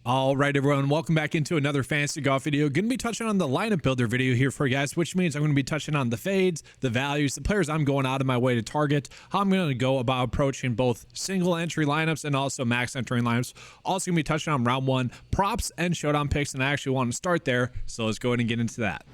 All right, everyone, welcome back into another fantasy golf video. Going to be touching on the lineup builder video here for you guys, which means I'm going to be touching on the fades, the values, the players I'm going out of my way to target, how I'm going to go about approaching both single entry lineups and also max entering lineups. Also going to be touching on round one props and showdown picks, and I actually want to start there, so let's go ahead and get into that.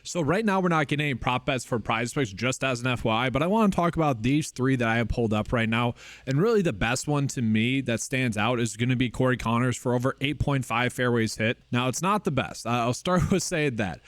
So right now we're not getting any prop bets for PrizePicks, just as an FYI, but I want to talk about these three that I have pulled up right now. And really the best one to me that stands out is going to be Corey Connors for over 8.5 fairways hit. Now it's not the best. I'll start with saying that.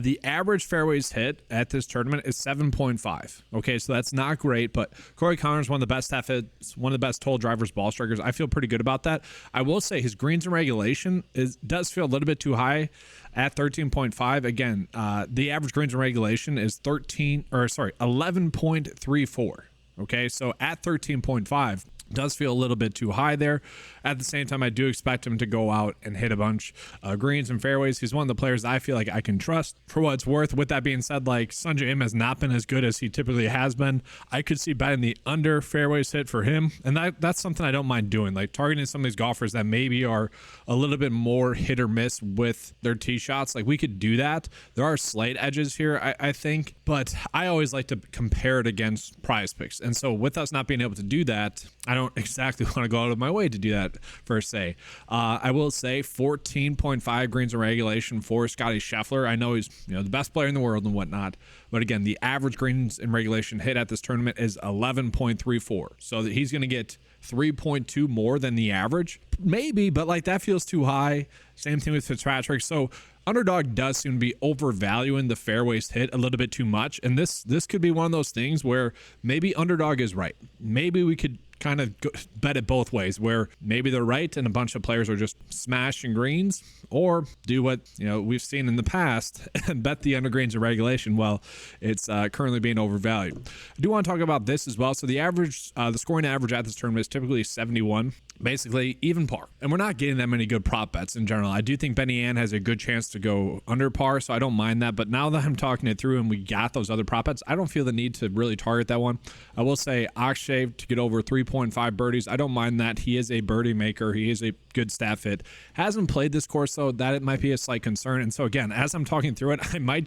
The average fairways hit at this tournament is 7.5. Okay, so that's not great, but Corey Connors, one of the best hits, one of the best total drivers, ball strikers. I feel pretty good about that. I will say his greens in regulation does feel a little bit too high at 13.5. Again, the average greens in regulation is 11.34. Okay, so at 13.5 does feel a little bit too high there. At the same time, I do expect him to go out and hit a bunch of greens and fairways. He's one of the players I feel like I can trust for what it's worth. With that being said, like Sungjae Im has not been as good as he typically has been. I could see betting the under fairways hit for him, and that's something I don't mind doing, like targeting some of these golfers that maybe are a little bit more hit or miss with their tee shots. Like we could do that. There are slight edges here, I think, but I always like to compare it against PrizePicks, and so with us not being able to do that, I don't exactly want to go out of my way to do that per se. I will say 14.5 greens in regulation for Scotty Scheffler. I know he's the best player in the world and whatnot, but again, the average greens in regulation hit at this tournament is 11.34. So that he's going to get 3.2 more than the average, maybe, but like that feels too high. Same thing with Fitzpatrick. So Underdog does seem to be overvaluing the fairways hit a little bit too much, and this could be one of those things where maybe Underdog is right. Maybe we could kind of bet it both ways, where maybe they're right and a bunch of players are just smashing greens, or do what we've seen in the past and bet the under greens in regulation while it's currently being overvalued. I do want to talk about this as well. So the average, the scoring average at this tournament is typically 71. Basically even par, and we're not getting that many good prop bets in general. I do think Benny Ann has a good chance to go under par, so I don't mind that. But now that I'm talking it through and we got those other prop bets, I don't feel the need to really target that one. I will say Akshay to get over 3.5 birdies. I don't mind that. He is a birdie maker. He is a good stat fit. Hasn't played this course though. That it might be a slight concern. And so again, as I'm talking through it, I think I'm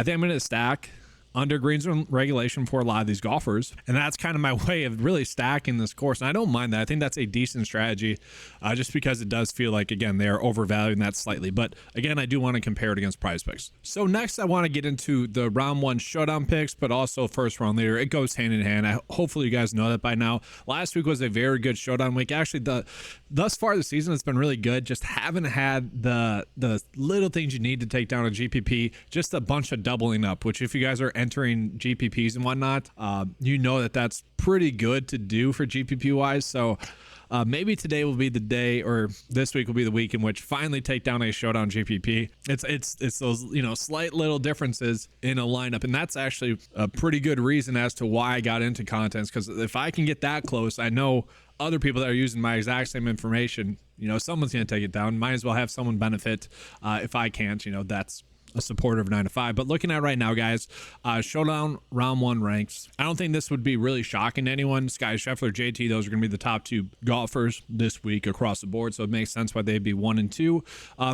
going to stack under greens in regulation for a lot of these golfers, and that's kind of my way of really stacking this course, and I don't mind that. I think that's a decent strategy, just because it does feel like, again, they are overvaluing that slightly, but again, I do want to compare it against PrizePicks. So next I want to get into the round one showdown picks, but also first round leader. It goes hand in hand. Hopefully you guys know that by now. Last week was a very good showdown week. Actually, thus far this season, it's been really good. Just haven't had the little things you need to take down a GPP, just a bunch of doubling up, which if you guys are entering GPPs and whatnot, that's pretty good to do for GPP wise. So maybe today will be the day, or this week will be the week in which finally take down a showdown GPP. It's those slight little differences in a lineup, and that's actually a pretty good reason as to why I got into contents, because if I can get that close, I know other people that are using my exact same information, someone's going to take it down. Might as well have someone benefit. If I can't, that's a supporter of 9 to 5. But looking at right now, guys, showdown round one ranks. I don't think this would be really shocking to anyone. Scotty Scheffler, JT, those are going to be the top two golfers this week across the board, so it makes sense why they'd be 1 and 2.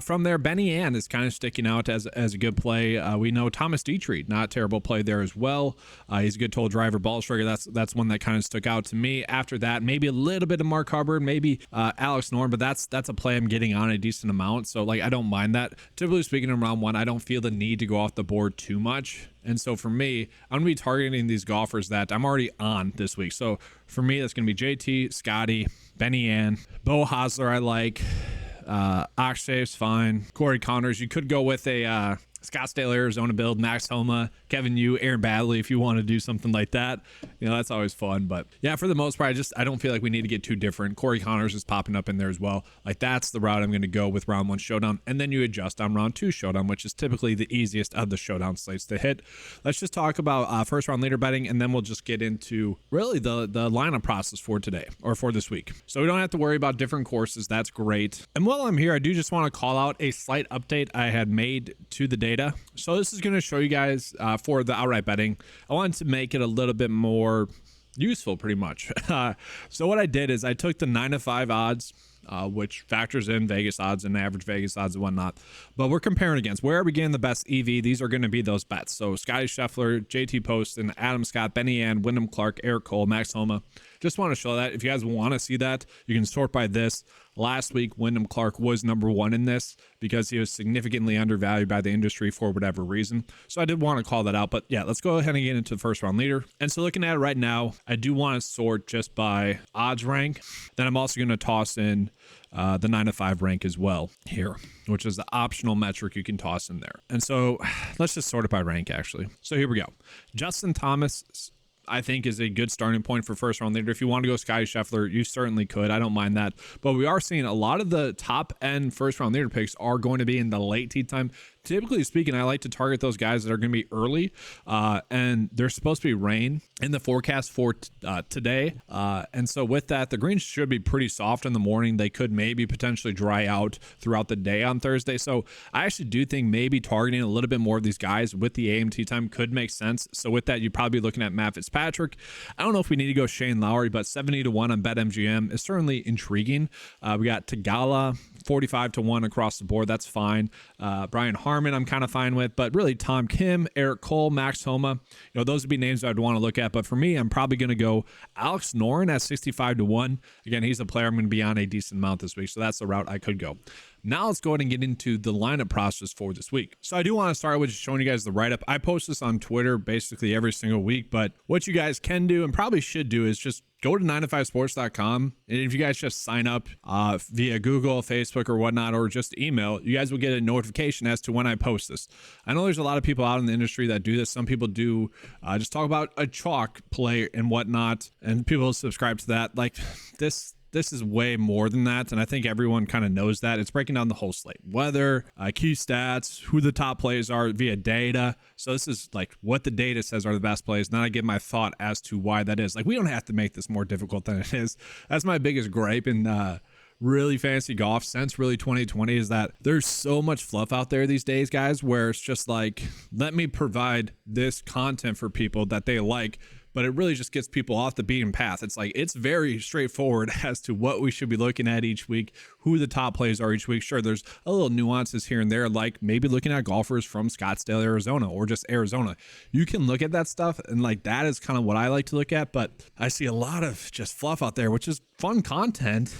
From there, Benny Ann is kind of sticking out as a good play. We know Thomas Dietrich, not a terrible play there as well. He's a good total driver, ball striker. That's one that kind of stuck out to me. After that, maybe a little bit of Mark Hubbard, maybe Alex Norm, but that's a play I'm getting on a decent amount, so like I don't mind that. Typically speaking, in round one, I don't feel the need to go off the board too much, and so for me, I'm gonna be targeting these golfers that I'm already on this week. So for me, that's gonna be JT, Scotty, Benny Ann, Bo Hosler. I like Akshay's fine. Corey Connors. You could go with a Scottsdale, Arizona build, Max Homa, Kevin Yu, Aaron Badley, if you want to do something like that. That's always fun. But yeah, for the most part, I don't feel like we need to get too different. Corey Connors is popping up in there as well. Like that's the route I'm going to go with round one showdown. And then you adjust on round two showdown, which is typically the easiest of the showdown slates to hit. Let's just talk about first round leader betting, and then we'll just get into really the lineup process for today, or for this week. So we don't have to worry about different courses. That's great. And while I'm here, I do just want to call out a slight update I had made to the data. So this is going to show you guys for the outright betting. I wanted to make it a little bit more useful pretty much. So what I did is I took the 9-5 odds, which factors in Vegas odds and average Vegas odds and whatnot. But we're comparing against where are we getting the best EV. These are going to be those bets. So Scotty Scheffler, JT Poston, Adam Scott, Benny Ann, Wyndham Clark, Eric Cole, Max Homa. Just want to show that. If you guys want to see that, you can sort by this. Last week, Wyndham Clark was number one in this because he was significantly undervalued by the industry for whatever reason. So I did want to call that out. But yeah, let's go ahead and get into the first round leader. And so looking at it right now, I do want to sort just by odds rank. Then I'm also going to toss in the 9-5 rank as well here, which is the optional metric you can toss in there. And so let's just sort it by rank, actually. So here we go. Justin Thomas, I think, is a good starting point for first round leader. If you want to go Scotty Scheffler, you certainly could. I don't mind that. But we are seeing a lot of the top end first round leader picks are going to be in the late tee time. Typically speaking, I like to target those guys that are going to be early, and there's supposed to be rain in the forecast for today. And so with that, the greens should be pretty soft in the morning. They could maybe potentially dry out throughout the day on Thursday. So I actually do think maybe targeting a little bit more of these guys with the AMT time could make sense. So with that, you'd probably be looking at Matt Fitzpatrick. I don't know if we need to go Shane Lowry, but 70-1 on BetMGM is certainly intriguing. We got Tagala, 45-1 across the board. That's fine. Brian Harmon, I'm kind of fine with, but really Tom Kim, Eric Cole, Max Homa, those would be names I'd want to look at. But for me, I'm probably going to go Alex Noren at 65-1. Again, he's a player I'm going to be on a decent amount this week. So that's the route I could go. Now let's go ahead and get into the lineup process for this week. So I do want to start with just showing you guys the write-up. I post this on Twitter basically every single week, but what you guys can do and probably should do is just go to 9to5sports.com. And if you guys just sign up via Google, Facebook, or whatnot, or just email, you guys will get a notification as to when I post this. I know there's a lot of people out in the industry that do this. Some people do just talk about a chalk play and whatnot, and people subscribe to that. Like this is way more than that, and I think everyone kind of knows that. It's breaking down the whole slate, weather, key stats, who the top plays are via data. So this is like what the data says are the best plays. Then I give my thought as to why that is. Like, we don't have to make this more difficult than it is. That's my biggest gripe in really fantasy golf since really 2020 is that there's so much fluff out there these days, guys, where it's just like, let me provide this content for people that they like, but it really just gets people off the beaten path. It's like, it's very straightforward as to what we should be looking at each week, who the top plays are each week. Sure, there's a little nuances here and there, like maybe looking at golfers from Scottsdale, Arizona, or just Arizona. You can look at that stuff, and like that is kind of what I like to look at, but I see a lot of just fluff out there, which is fun content,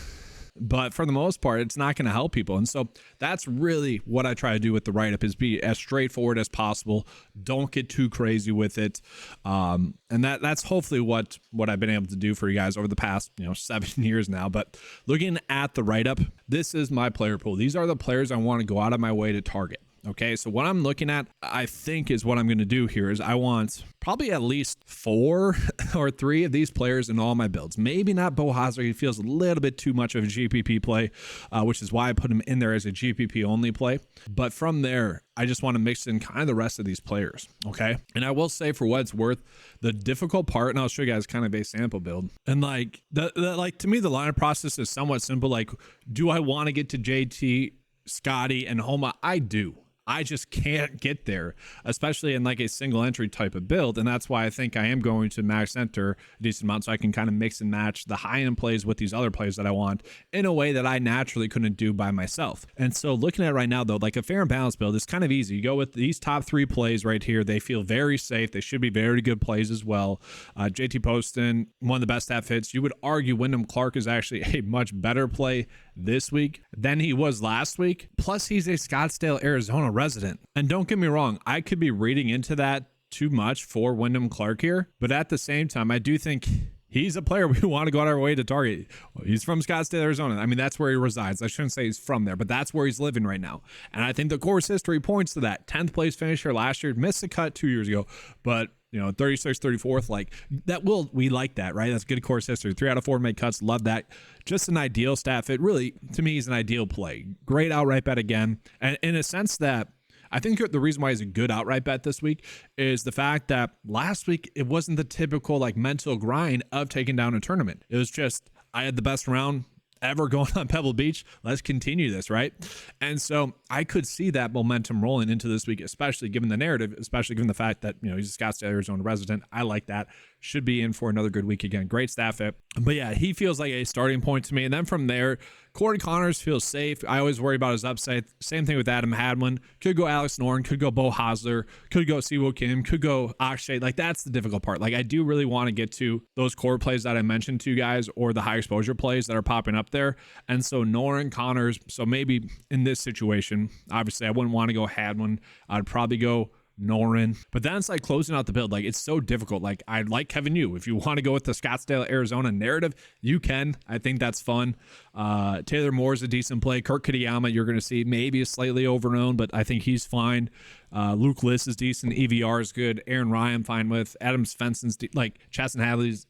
but for the most part, it's not going to help people. And so that's really what I try to do with the write-up, is be as straightforward as possible. Don't get too crazy with it. And that's hopefully what I've been able to do for you guys over the past 7 years now. But looking at the write-up, this is my player pool. These are the players I want to go out of my way to target. Okay, so what I'm looking at, I think, is what I'm going to do here is I want probably at least 4 or 3 of these players in all my builds. Maybe not Beau Hossler. He feels a little bit too much of a GPP play, which is why I put him in there as a GPP only play. But from there, I just want to mix in kind of the rest of these players, okay? And I will say, for what it's worth, the difficult part, and I'll show you guys kind of a sample build, and like to me, the lineup process is somewhat simple. Like, do I want to get to JT, Scotty, and Homa? I do. I just can't get there, especially in like a single entry type of build. And that's why I think I am going to max enter a decent amount, so I can kind of mix and match the high end plays with these other plays that I want in a way that I naturally couldn't do by myself. And so looking at it right now, though, like a fair and balanced build is kind of easy. You go with these top 3 plays right here. They feel very safe. They should be very good plays as well. JT Poston, one of the best stat fits. You would argue Wyndham Clark is actually a much better play this week than he was last week. Plus, he's a Scottsdale, Arizona resident. And don't get me wrong, I could be reading into that too much for Wyndham Clark here, but at the same time, I do think he's a player we want to go out our way to target. Well, he's from Scottsdale, Arizona. I mean, that's where he resides. I shouldn't say he's from there, but that's where he's living right now. And I think the course history points to that. 10th place finisher last year, missed the cut 2 years ago, but 36th, 34th, like that we like that, right? That's good course history. 3 out of 4 made cuts. Love that. Just an ideal stat fit. Really, to me, is an ideal play. Great outright bet again. And in a sense that I think the reason why he's a good outright bet this week is the fact that last week, it wasn't the typical like mental grind of taking down a tournament. It was just, I had the best round ever going on Pebble Beach. Let's continue this, right? And so I could see that momentum rolling into this week, especially given the narrative, especially given the fact that, he's a Scottsdale, Arizona resident. I like that. should be in for another good week again. Great staff fit. But yeah, he feels like a starting point to me. And then from there, Corey Connors feels safe. I always worry about his upside. Same thing with Adam Hadwin. Could go Alex Noren, could go Bo Hosler, could go Siwoo Kim, could go Akshay. Like, that's the difficult part. Like, I do really want to get to those core plays that I mentioned to you guys, or the high exposure plays that are popping up there. And so Noren, Connors, so maybe in this situation, obviously I wouldn't want to go Hadwin. I'd probably go Noren. But then it's like closing out the build. Like, it's so difficult. Like, I like Kevin Yu. If you want to go with the Scottsdale, Arizona narrative, you can. I think that's fun. Taylor Moore's a decent play. Kurt Kitayama, you're going to see maybe a slightly overowned, but I think he's fine. Luke List is decent. EVR is good. Aaron Ryan, fine with. Adam Svensson's like Chaston Hadley's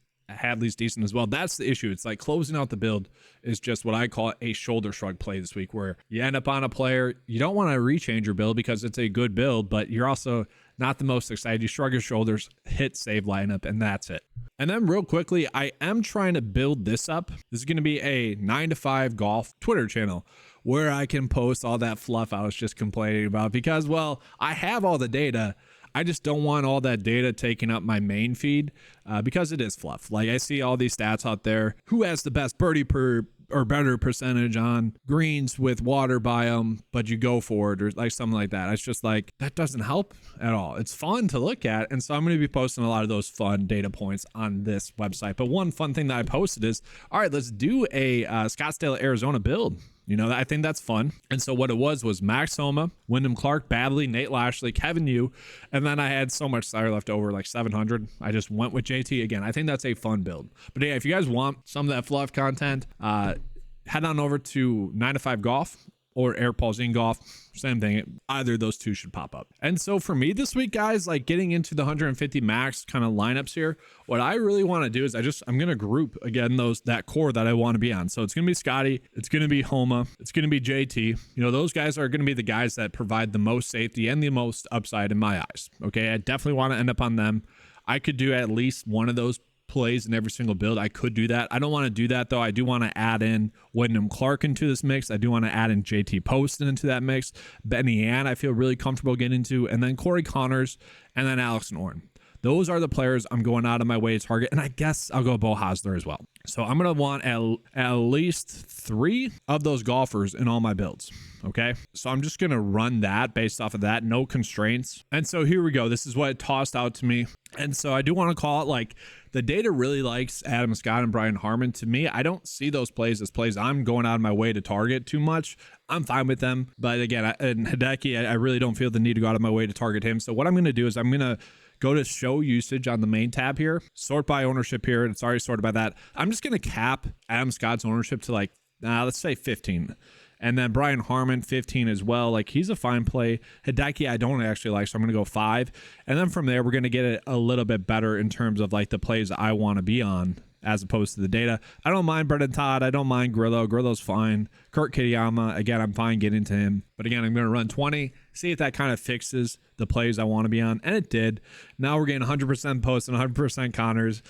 decent as well. That's the issue. It's like closing out the build is just what I call a shoulder shrug play this week, where you end up on a player. You don't want to rechange your build because it's a good build, but you're also not the most excited. You shrug your shoulders, hit save lineup, and that's it. And then real quickly, I am trying to build this up. This is going to be a 9 to 5 golf Twitter channel where I can post all that fluff I was just complaining about because, well, I have all the data. I just don't want all that data taking up my main feed because it is fluff. Like, I see all these stats out there. Who has the best birdie per or better percentage on greens with water biome, but you go for it, or like something like that. It's just like, that doesn't help at all. It's fun to look at. And so I'm going to be posting a lot of those fun data points on this website. But one fun thing that I posted is, all right, let's do a Scottsdale, Arizona build. You know, I think that's fun. And so what it was Max Homa, Wyndham Clark, Badley, Nate Lashley, Kevin Yu, and then I had so much Sire left over, like 700. I just went with JT again. I think that's a fun build. But yeah, if you guys want some of that fluff content, head on over to 9 to 5 Golf or Eric Paulzine Golf. Same thing. Either of those two should pop up. And so for me this week, guys, like getting into the 150 max kind of lineups here, what I really want to do is I'm going to group again that core that I want to be on. So it's going to be Scotty, it's going to be Homa, it's going to be JT. You know, those guys are going to be the guys that provide the most safety and the most upside in my eyes. Okay, I definitely want to end up on them. I could do at least one of those plays in every single build. I could do that. I don't want to do that though. I do want to add in Wyndham Clark into this mix. I do want to add in JT Poston into that mix. Benny Ann, I feel really comfortable getting into, and then Corey Connors, and then Alex Noren. Those are the players I'm going out of my way to target, and I guess I'll go Bo Hosler as well. So I'm going to want at least 3 of those golfers in all my builds. Okay, so I'm just going to run that based off of that, no constraints. And so here we go. This is what it tossed out to me. And so I do want to call it, like, the data really likes Adam Scott and Brian Harman. To me, I don't see those plays as plays I'm going out of my way to target too much. I'm fine with them. But again, and Hideki, I really don't feel the need to go out of my way to target him. So what I'm going to do is I'm going to go to show usage on the main tab here, sort by ownership here. It's already sorted by that. I'm just going to cap Adam Scott's ownership to like, let's say 15. And then Brian Harman, 15 as well. Like, he's a fine play. Hideki, I don't actually like, so I'm going to go 5. And then from there, we're going to get it a little bit better in terms of like the plays I want to be on as opposed to the data. I don't mind Brendan Todd. I don't mind Grillo. Grillo's fine. Kurt Kitayama, again, I'm fine getting to him. But again, I'm going to run 20, see if that kind of fixes the plays I want to be on. And it did. Now we're getting 100% Post and 100% Connors.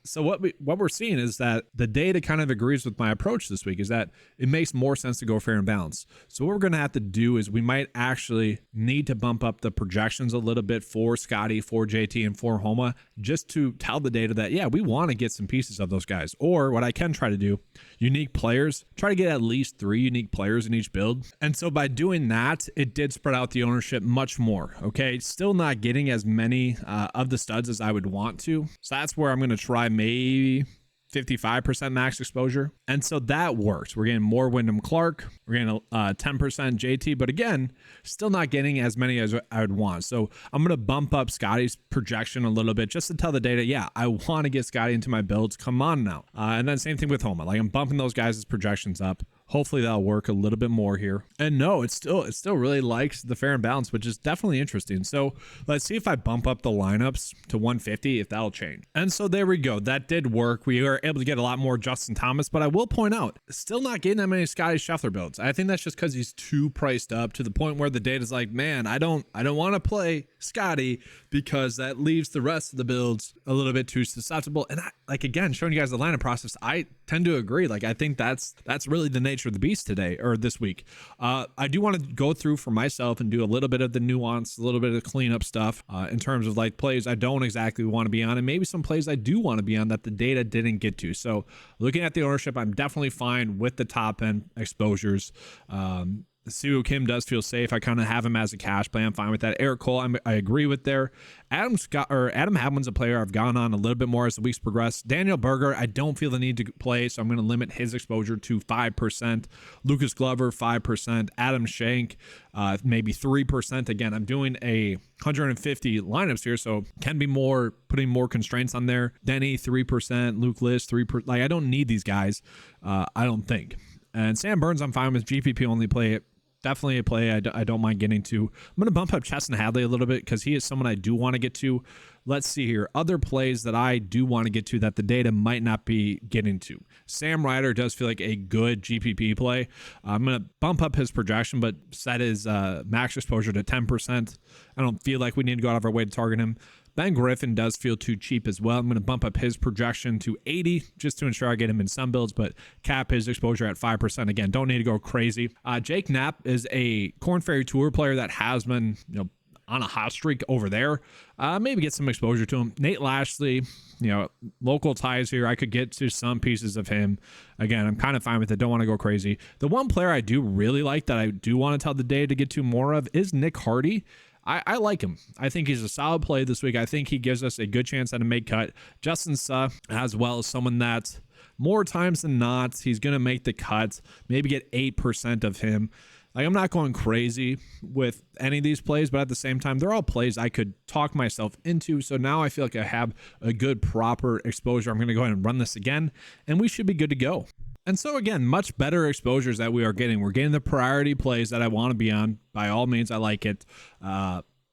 So what we're seeing is that the data kind of agrees with my approach this week, is that it makes more sense to go fair and balanced. So what we're going to have to do is we might actually need to bump up the projections a little bit for Scotty, for JT, and for Homa, just to tell the data that, yeah, we want to get some pieces of those guys. Or what I can try to do, unique players, try to get at least 3 unique players in each build. And so by doing that, it did spread out the ownership much more. Okay, still not getting as many of the studs as I would want to. So that's where I'm going to try maybe 55% max exposure. And so that works. We're getting more Wyndham Clark. We're getting 10% JT, but again, still not getting as many as I would want. So I'm going to bump up Scotty's projection a little bit just to tell the data, yeah, I want to get Scotty into my builds. Come on now. And then same thing with Homa. Like, I'm bumping those guys' projections up. Hopefully that'll work a little bit more here. And no, it still really likes the fair and balance, which is definitely interesting. So let's see if I bump up the lineups to 150, if that'll change. And so there we go. That did work. We were able to get a lot more Justin Thomas, but I will point out, still not getting that many Scotty Scheffler builds. I think that's just because he's too priced up to the point where the data's like, man, I don't want to play Scotty because that leaves the rest of the builds a little bit too susceptible. And like, again, showing you guys the lineup process, I tend to agree. Like, I think that's really the nature of the beast today, or this week. I do want to go through for myself and do a little bit of the nuance, a little bit of the cleanup stuff in terms of like plays I don't exactly want to be on, and maybe some plays I do want to be on that the data didn't get to. So looking at the ownership, I'm definitely fine with the top end exposures. Soo Kim does feel safe. I kind of have him as a cash play. I'm fine with that. Eric Cole, I agree with there. Adam Hadwin's a player I've gone on a little bit more as the weeks progress. Daniel Berger, I don't feel the need to play, so I'm going to limit his exposure to 5%. Lucas Glover, 5%. Adam Shank, maybe 3%. Again, I'm doing a 150 lineups here, so can be more, putting more constraints on there. Denny, 3%. Luke List, 3%. Like, I don't need these guys, I don't think. And Sam Burns, I'm fine with. GPP only play. Definitely a play I don't mind getting to. I'm going to bump up Chesson Hadley a little bit because he is someone I do want to get to. Let's see here. Other plays that I do want to get to that the data might not be getting to. Sam Ryder does feel like a good GPP play. I'm going to bump up his projection, but set his max exposure to 10%. I don't feel like we need to go out of our way to target him. Ben Griffin does feel too cheap as well. I'm going to bump up his projection to 80 just to ensure I get him in some builds, but cap his exposure at 5%. Again, don't need to go crazy. Jake Knapp is a Korn Ferry Tour player that has been, on a hot streak over there. Maybe get some exposure to him. Nate Lashley, local ties here. I could get to some pieces of him. Again, I'm kind of fine with it. Don't want to go crazy. The one player I do really like that I do want to tell the day to get to more of is Nick Hardy. I like him. I think he's a solid play this week. I think he gives us a good chance at a make cut. Justin Suh, as well, as someone that more times than not, he's going to make the cut, maybe get 8% of him. Like, I'm not going crazy with any of these plays, but at the same time, they're all plays I could talk myself into. So now I feel like I have a good, proper exposure. I'm going to go ahead and run this again, and we should be good to go. And so again, much better exposures that we are getting. We're getting the priority plays that I want to be on. By all means, I like it.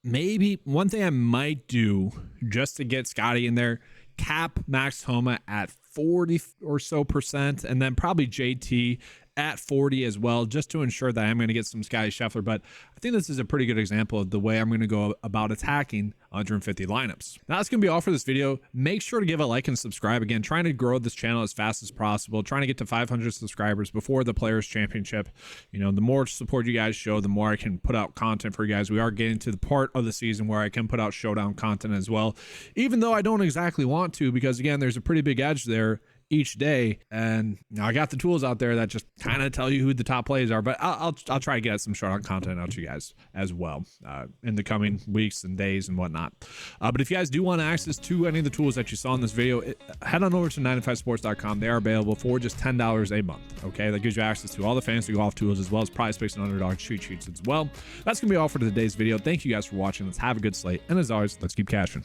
Maybe one thing I might do just to get Scotty in there, cap Max Homa at 40 or so %, and then probably JT at 40 as well, just to ensure that I'm going to get some Scotty Scheffler. But I think this is a pretty good example of the way I'm going to go about attacking 150 lineups. Now, that's going to be all for this video. Make sure to give a like and subscribe. Again, trying to grow this channel as fast as possible, trying to get to 500 subscribers before the Players Championship. The more support you guys show, the more I can put out content for you guys. We are getting to the part of the season where I can put out Showdown content as well, even though I don't exactly want to, because again, there's a pretty big edge there each day, and I got the tools out there that just kind of tell you who the top plays are. But I'll try to get some Showdown content out to you guys as well in the coming weeks and days and whatnot. But if you guys do want access to any of the tools that you saw in this video, head on over to 9to5sports.com. They are available for just $10 a month. Okay, that gives you access to all the fantasy golf tools as well as PrizePicks and Underdog cheat sheets as well. That's gonna be all for today's video. Thank you guys for watching. Let's have a good slate, and as always, let's keep cashing.